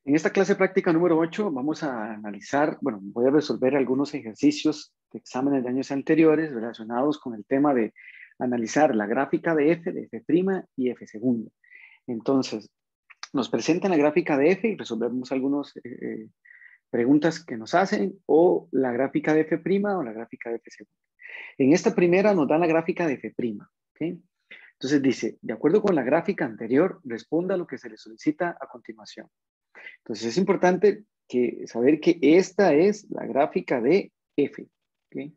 En esta clase práctica número 8 vamos a analizar, bueno, voy a resolver algunos ejercicios de exámenes de años anteriores relacionados con el tema de analizar la gráfica de F' y F segunda. Entonces, nos presentan la gráfica de F y resolvemos algunas preguntas que nos hacen, o la gráfica de F' o la gráfica de F segunda. En esta primera nos dan la gráfica de F', ¿ok? Entonces dice, de acuerdo con la gráfica anterior, responda a lo que se le solicita a continuación. Entonces es importante saber que esta es la gráfica de F. ¿Okay?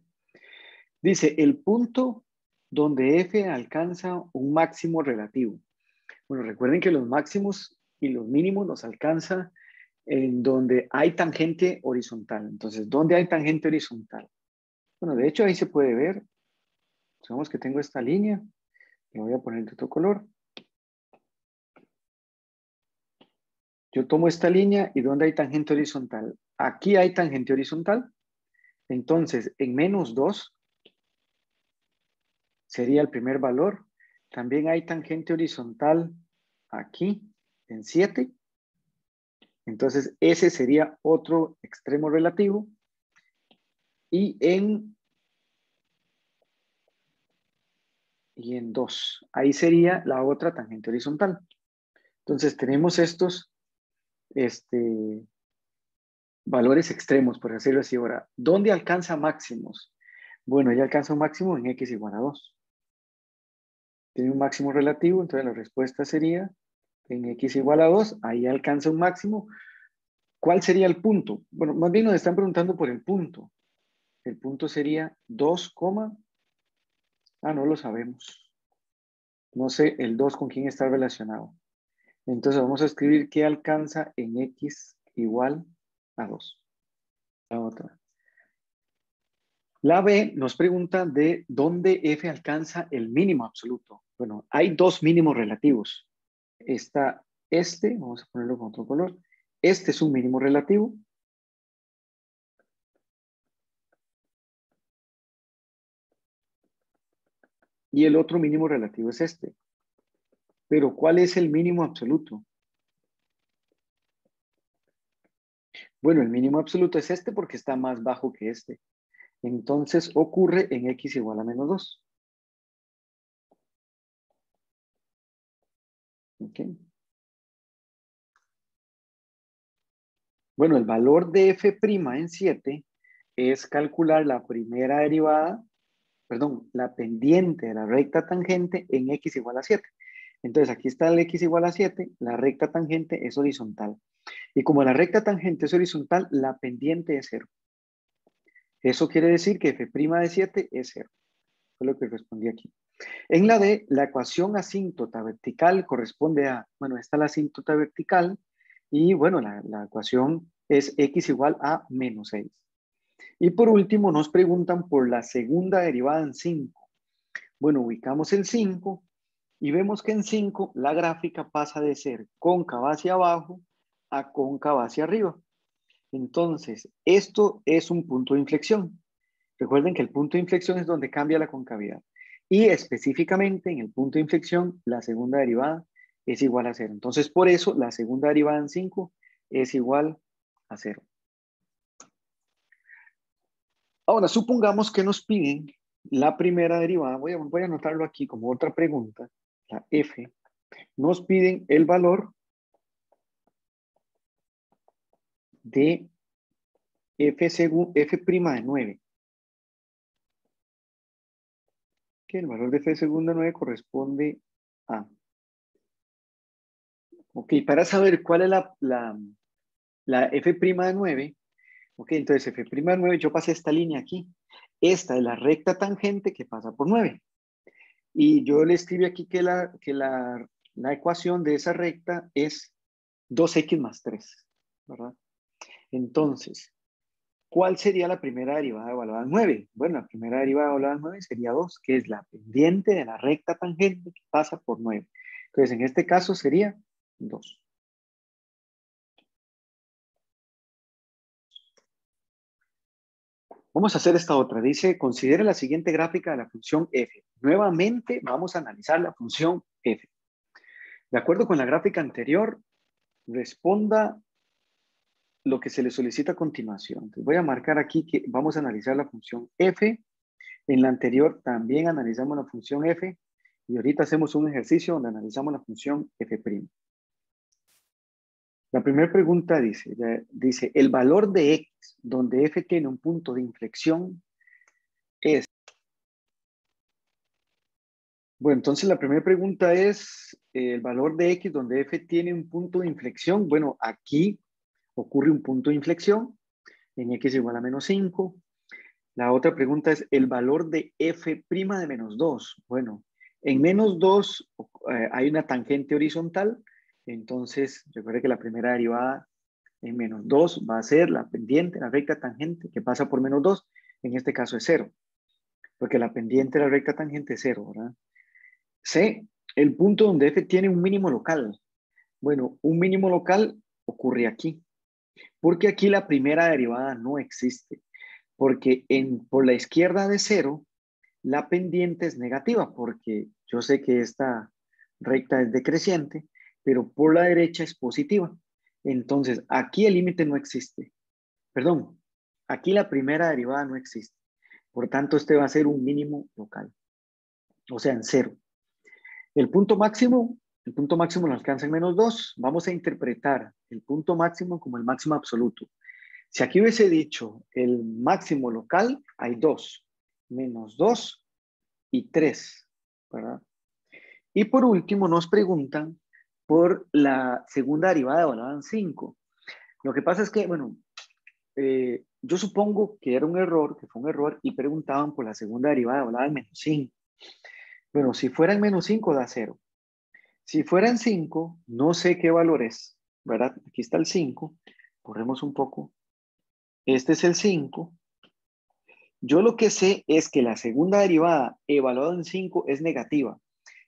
Dice, el punto donde F alcanza un máximo relativo. Bueno, recuerden que los máximos y los mínimos los alcanza en donde hay tangente horizontal. Entonces, ¿dónde hay tangente horizontal? Bueno, de hecho ahí se puede ver. Sabemos que tengo esta línea. Le voy a poner de otro color. Yo tomo esta línea y ¿dónde hay tangente horizontal? Aquí hay tangente horizontal. Entonces, en -2 sería el primer valor. También hay tangente horizontal aquí, en 7. Entonces, ese sería otro extremo relativo. Y en 2. Ahí sería la otra tangente horizontal. Entonces, tenemos estos valores extremos, por decirlo así. Ahora, ¿dónde alcanza máximos? Bueno, ya alcanza un máximo en x igual a 2. Tiene un máximo relativo, entonces la respuesta sería en x igual a 2, ahí alcanza un máximo. ¿Cuál sería el punto? Bueno, más bien nos están preguntando por el punto. El punto sería 2, no lo sabemos. No sé el 2 con quién está relacionado. Entonces vamos a escribir que alcanza en x igual a 2. La otra. La B nos pregunta de dónde f alcanza el mínimo absoluto. Bueno, hay dos mínimos relativos. Está vamos a ponerlo con otro color. Este es un mínimo relativo. Y el otro mínimo relativo es este. Pero ¿cuál es el mínimo absoluto? Bueno, el mínimo absoluto es este porque está más bajo que este. Entonces ocurre en x igual a -2. ¿Ok? Bueno, el valor de f' en 7 es calcular la primera derivada, la pendiente de la recta tangente en x igual a 7. Entonces aquí está el x igual a 7, la recta tangente es horizontal. Y como la recta tangente es horizontal, la pendiente es 0. Eso quiere decir que f' de 7 es 0. Fue lo que respondí aquí. En la D, la ecuación asíntota vertical corresponde a, bueno, esta es la asíntota vertical y bueno, la ecuación es x igual a -6. Y por último nos preguntan por la segunda derivada en 5. Bueno, ubicamos el 5 y vemos que en 5 la gráfica pasa de ser cóncava hacia abajo a cóncava hacia arriba. Entonces, esto es un punto de inflexión. Recuerden que el punto de inflexión es donde cambia la concavidad. Y específicamente en el punto de inflexión, la segunda derivada es igual a 0. Entonces, por eso, la segunda derivada en 5 es igual a 0. Ahora, supongamos que nos piden la primera derivada. Voy a anotarlo aquí como otra pregunta. La f. Nos piden el valor de f' de 9. Que el valor de f segunda 9 corresponde a. Ok, para saber cuál es la f' de 9, ok, entonces f' de 9, yo pasé esta línea aquí. Esta es la recta tangente que pasa por 9. Y yo le escribí aquí que la ecuación de esa recta es 2x más 3, ¿verdad? Entonces, ¿cuál sería la primera derivada evaluada en 9? Bueno, la primera derivada evaluada en 9 sería 2, que es la pendiente de la recta tangente que pasa por 9. Entonces, en este caso sería 2. Vamos a hacer esta otra. Dice, considere la siguiente gráfica de la función f. Nuevamente vamos a analizar la función f. De acuerdo con la gráfica anterior, responda lo que se le solicita a continuación. Entonces voy a marcar aquí que vamos a analizar la función f. En la anterior también analizamos la función f y ahorita hacemos un ejercicio donde analizamos la función f'. La primera pregunta dice, el valor de x, donde f tiene un punto de inflexión, es... Bueno, entonces la primera pregunta es, el valor de x, donde f tiene un punto de inflexión. Bueno, aquí ocurre un punto de inflexión en x igual a menos 5. La otra pregunta es el valor de f' de menos 2. Bueno, en menos 2 hay una tangente horizontal, entonces recuerde que la primera derivada en menos 2 va a ser la pendiente, la recta tangente que pasa por menos 2, en este caso es 0, porque la pendiente de la recta tangente es 0, ¿verdad? C, el punto donde f tiene un mínimo local. Bueno, un mínimo local ocurre aquí, porque aquí la primera derivada no existe, porque por la izquierda de 0, la pendiente es negativa, porque yo sé que esta recta es decreciente, pero por la derecha es positiva. Entonces, aquí el límite no existe. Perdón, aquí la primera derivada no existe. Por tanto, este va a ser un mínimo local, o sea, en 0. El punto máximo lo alcanza en menos 2. Vamos a interpretar el punto máximo como el máximo absoluto. Si aquí hubiese dicho el máximo local, hay 2, menos 2 y 3, ¿verdad? Y por último nos preguntan por la segunda derivada evaluada en 5. Lo que pasa es que, bueno, yo supongo que era un error, que fue un error, y preguntaban por la segunda derivada evaluada en menos 5. Bueno, si fuera en menos 5 da 0. Si fuera en 5, no sé qué valor es, ¿verdad? Aquí está el 5. Corremos un poco. Este es el 5. Yo lo que sé es que la segunda derivada evaluada en 5 es negativa.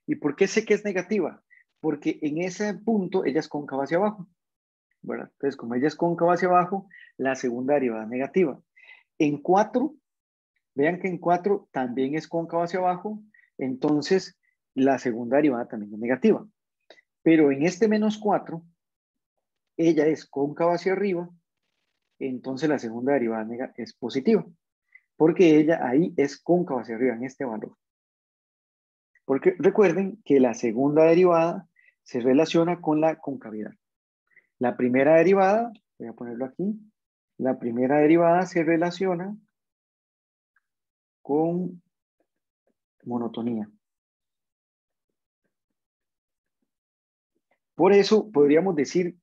¿Y por qué sé que es negativa? Porque en ese punto ella es cóncava hacia abajo, ¿verdad? Entonces, como ella es cóncava hacia abajo, la segunda derivada es negativa. En 4, vean que en 4 también es cóncava hacia abajo, entonces la segunda derivada también es negativa. Pero en este menos 4, ella es cóncava hacia arriba, entonces la segunda derivada es positiva, porque ella ahí es cóncava hacia arriba en este valor. Porque recuerden que la segunda derivada se relaciona con la concavidad. La primera derivada, voy a ponerlo aquí, la primera derivada se relaciona con monotonía. Por eso podríamos decir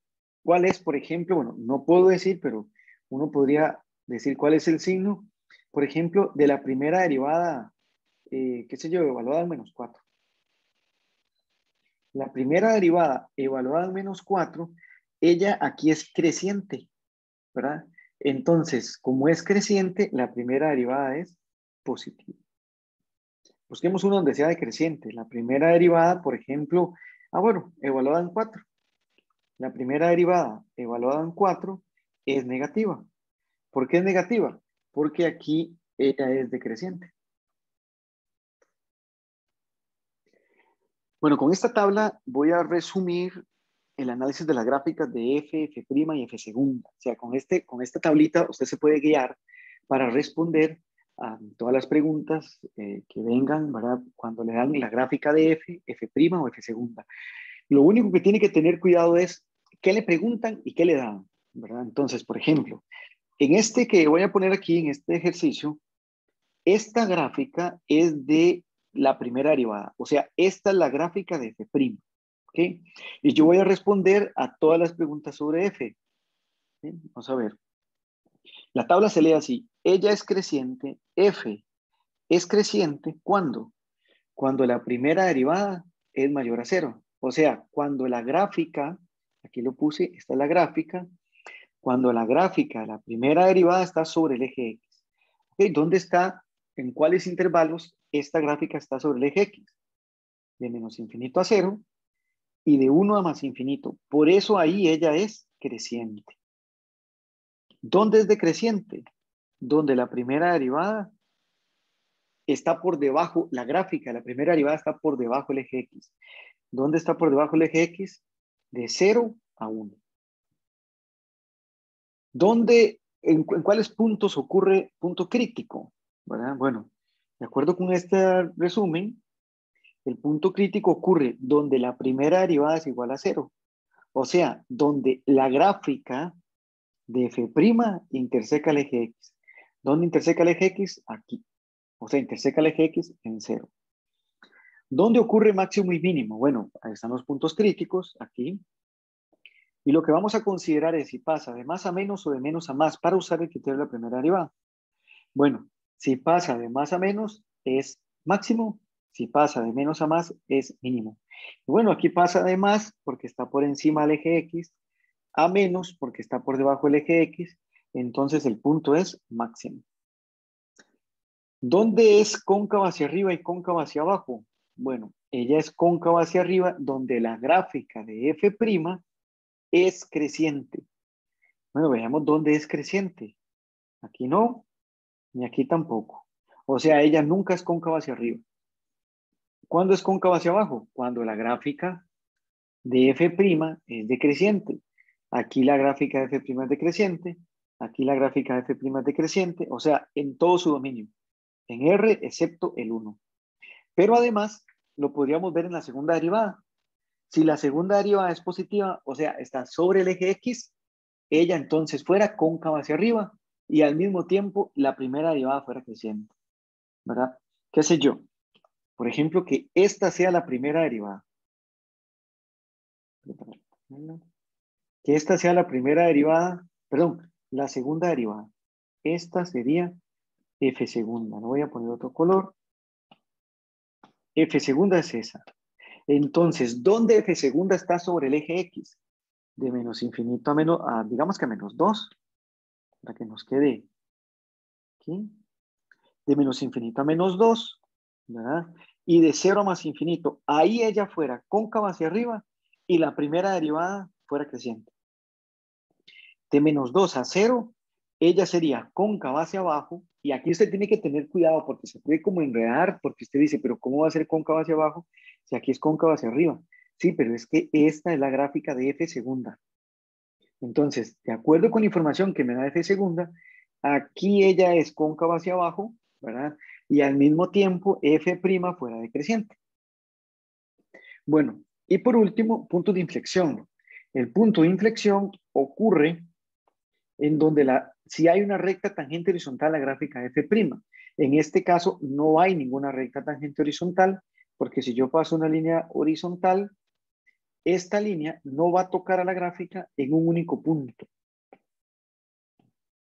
cuál es, por ejemplo, bueno, no puedo decir, pero uno podría decir cuál es el signo, por ejemplo, de la primera derivada, qué sé yo, evaluada en menos 4. La primera derivada evaluada en menos 4, ella aquí es creciente, ¿verdad? Entonces, como es creciente, la primera derivada es positiva. Busquemos una donde sea decreciente. La primera derivada, por ejemplo, bueno, evaluada en 4. La primera derivada evaluada en 4 es negativa. ¿Por qué es negativa? Porque aquí ella es decreciente. Bueno, con esta tabla voy a resumir el análisis de las gráficas de F, F' y F segunda. O sea, con esta tablita usted se puede guiar para responder a todas las preguntas que vengan, ¿verdad? Cuando le dan la gráfica de F, F' o F segunda. Lo único que tiene que tener cuidado es qué le preguntan y qué le dan, ¿verdad? Entonces, por ejemplo, en este que voy a poner aquí, en este ejercicio, esta gráfica es de la primera derivada. O sea, esta es la gráfica de F'. ¿Ok? Y yo voy a responder a todas las preguntas sobre F. ¿Sí? Vamos a ver. La tabla se lee así. Ella es creciente. F es creciente. ¿Cuándo? Cuando la primera derivada es mayor a 0. O sea, cuando la gráfica, aquí lo puse, esta es la gráfica, cuando la gráfica, la primera derivada está sobre el eje X. ¿Ok? ¿Dónde está? ¿En cuáles intervalos esta gráfica está sobre el eje X? De menos infinito a 0 y de 1 a más infinito. Por eso ahí ella es creciente. ¿Dónde es decreciente? Donde la primera derivada está por debajo, la gráfica, la primera derivada está por debajo del eje X. ¿Dónde está por debajo del eje X? De 0 a 1. ¿En cuáles puntos ocurre punto crítico? ¿Verdad? Bueno, de acuerdo con este resumen, el punto crítico ocurre donde la primera derivada es igual a cero. O sea, donde la gráfica de f' interseca el eje X. ¿Dónde interseca el eje X? Aquí. O sea, interseca el eje X en cero. ¿Dónde ocurre máximo y mínimo? Bueno, ahí están los puntos críticos, aquí. Y lo que vamos a considerar es si pasa de más a menos o de menos a más para usar el criterio de la primera derivada. Bueno, si pasa de más a menos es máximo, si pasa de menos a más es mínimo. Y bueno, aquí pasa de más porque está por encima del eje X, a menos porque está por debajo del eje X, entonces el punto es máximo. ¿Dónde es cóncava hacia arriba y cóncava hacia abajo? Bueno, ella es cóncava hacia arriba donde la gráfica de f' es creciente. Bueno, veamos dónde es creciente. Aquí no, ni aquí tampoco. O sea, ella nunca es cóncava hacia arriba. ¿Cuándo es cóncava hacia abajo? Cuando la gráfica de f' es decreciente. Aquí la gráfica de f' es decreciente. Aquí la gráfica de f' es decreciente. O sea, en todo su dominio. En R, excepto el 1. Pero además, lo podríamos ver en la segunda derivada. Si la segunda derivada es positiva, o sea, está sobre el eje X, ella entonces fuera cóncava hacia arriba y al mismo tiempo la primera derivada fuera creciente, ¿verdad? ¿Qué sé yo? Por ejemplo, que esta sea la primera derivada. Que esta sea la primera derivada, perdón, la segunda derivada. Esta sería f segunda. Le voy a poner otro color. F segunda es esa. Entonces, ¿dónde f segunda está sobre el eje X? De menos infinito a menos, digamos que a menos 2, para que nos quede aquí. De menos infinito a menos 2, ¿verdad? Y de 0 a más infinito, ahí ella fuera cóncava hacia arriba y la primera derivada fuera creciente. De menos 2 a 0, ella sería cóncava hacia abajo, y aquí usted tiene que tener cuidado porque se puede como enredar, porque usted dice, pero ¿cómo va a ser cóncava hacia abajo si aquí es cóncava hacia arriba? Sí, pero es que esta es la gráfica de f segunda. Entonces, de acuerdo con la información que me da f segunda, aquí ella es cóncava hacia abajo, ¿verdad? Y al mismo tiempo f' fuera decreciente. Bueno, y por último, punto de inflexión. El punto de inflexión ocurre en donde si hay una recta tangente horizontal a la gráfica f'. En este caso no hay ninguna recta tangente horizontal, porque si yo paso una línea horizontal, esta línea no va a tocar a la gráfica en un único punto.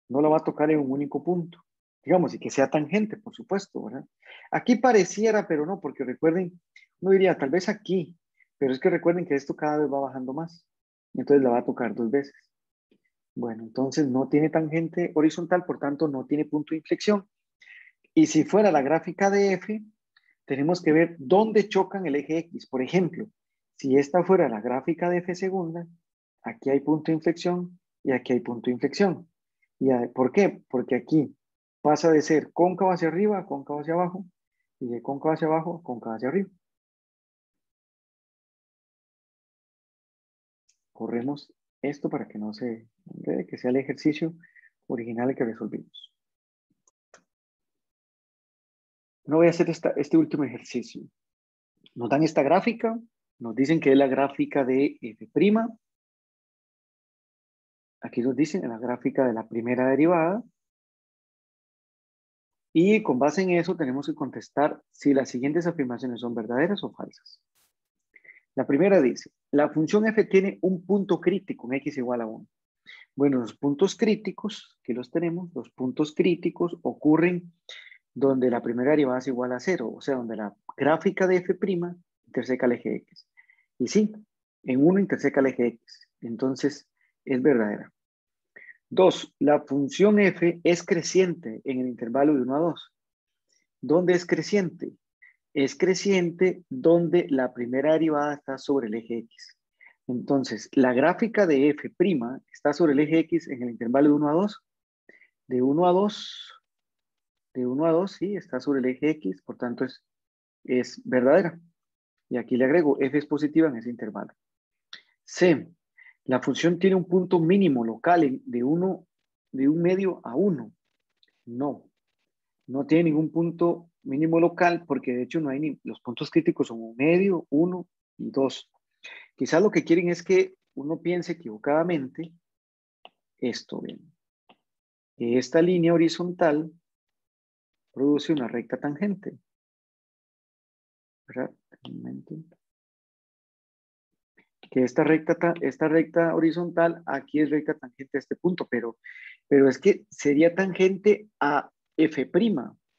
No la va a tocar en un único punto. Digamos, y que sea tangente, por supuesto, ¿verdad? Aquí pareciera, pero no, porque recuerden, uno diría, tal vez aquí, pero es que recuerden que esto cada vez va bajando más. Entonces la va a tocar 2 veces. Bueno, entonces no tiene tangente horizontal, por tanto no tiene punto de inflexión. Y si fuera la gráfica de f, tenemos que ver dónde chocan el eje X. Por ejemplo, si esta fuera la gráfica de f segunda, aquí hay punto de inflexión y aquí hay punto de inflexión. ¿Por qué? Porque aquí pasa de ser cóncavo hacia arriba a cóncavo hacia abajo y de cóncavo hacia abajo a cóncavo hacia arriba. Corremos esto para que no se enrede, que sea el ejercicio original que resolvimos. No voy a hacer este último ejercicio. Nos dan esta gráfica, nos dicen que es la gráfi'ca de f'. Aquí nos dicen la gráfica de la primera derivada. Y con base en eso tenemos que contestar si las siguientes afirmaciones son verdaderas o falsas. La primera dice, la función f tiene un punto crítico en x igual a 1. Bueno, los puntos críticos, aquí los tenemos, los puntos críticos ocurren donde la primera derivada es igual a 0, o sea, donde la gráfica de f' interseca el eje x. Y sí, en 1 interseca el eje x, entonces es verdadera. 2, la función f es creciente en el intervalo de 1 a 2. ¿Dónde es creciente? Es creciente donde la primera derivada está sobre el eje x. Entonces, la gráfica de f' está sobre el eje x en el intervalo de 1 a 2. De 1 a 2, de 1 a 2, sí, está sobre el eje x, por tanto es verdadera. Y aquí le agrego, f es positiva en ese intervalo. C, La función tiene un punto mínimo local de un medio a 1. No, no tiene ningún punto mínimo local porque de hecho no hay ni, los puntos críticos son un medio, 1 y 2. Quizás lo que quieren es que uno piense equivocadamente esto, bien, que esta línea horizontal produce una recta tangente, ¿verdad? Un momento. Que esta recta horizontal aquí es recta tangente a este punto, pero es que sería tangente a F',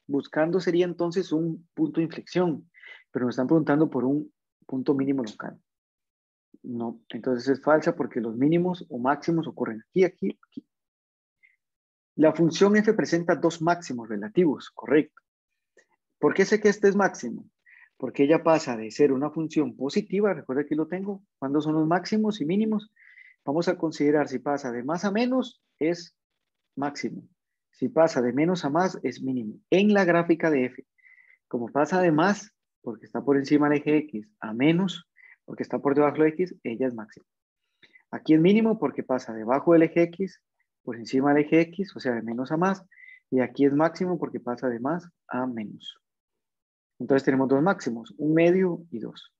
buscando sería entonces un punto de inflexión, pero nos están preguntando por un punto mínimo local. No, entonces es falsa porque los mínimos o máximos ocurren aquí, aquí, aquí. La función f presenta dos máximos relativos, correcto. ¿Por qué sé que este es máximo? Porque ella pasa de ser una función positiva, recuerda que lo tengo, cuando son los máximos y mínimos, vamos a considerar si pasa de más a menos, es máximo. Si pasa de menos a más, es mínimo. En la gráfica de f, como pasa de más, porque está por encima del eje x, a menos, porque está por debajo del x, ella es máxima. Aquí es mínimo porque pasa debajo del eje X, por encima del eje X, o sea, de menos a más. Y aquí es máximo porque pasa de más a menos. Entonces tenemos dos máximos, un medio y dos.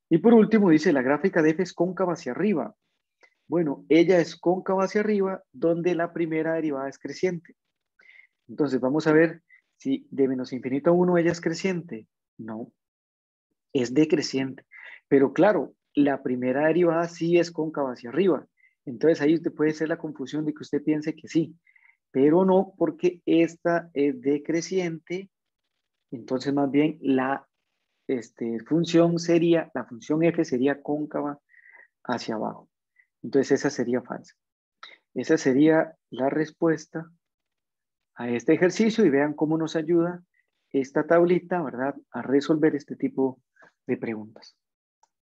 Y por último dice, la gráfica de f es cóncava hacia arriba. Bueno, ella es cóncava hacia arriba donde la primera derivada es creciente. Entonces vamos a ver si de menos infinito a 1 ella es creciente. No, es decreciente. Pero claro, la primera derivada sí es cóncava hacia arriba. Entonces ahí usted puede ser la confusión de que usted piense que sí, pero no porque esta es decreciente. Entonces más bien la función sería, la función f sería cóncava hacia abajo. Entonces esa sería falsa. Esa sería la respuesta a este ejercicio y vean cómo nos ayuda esta tablita, ¿verdad?, a resolver este tipo de preguntas.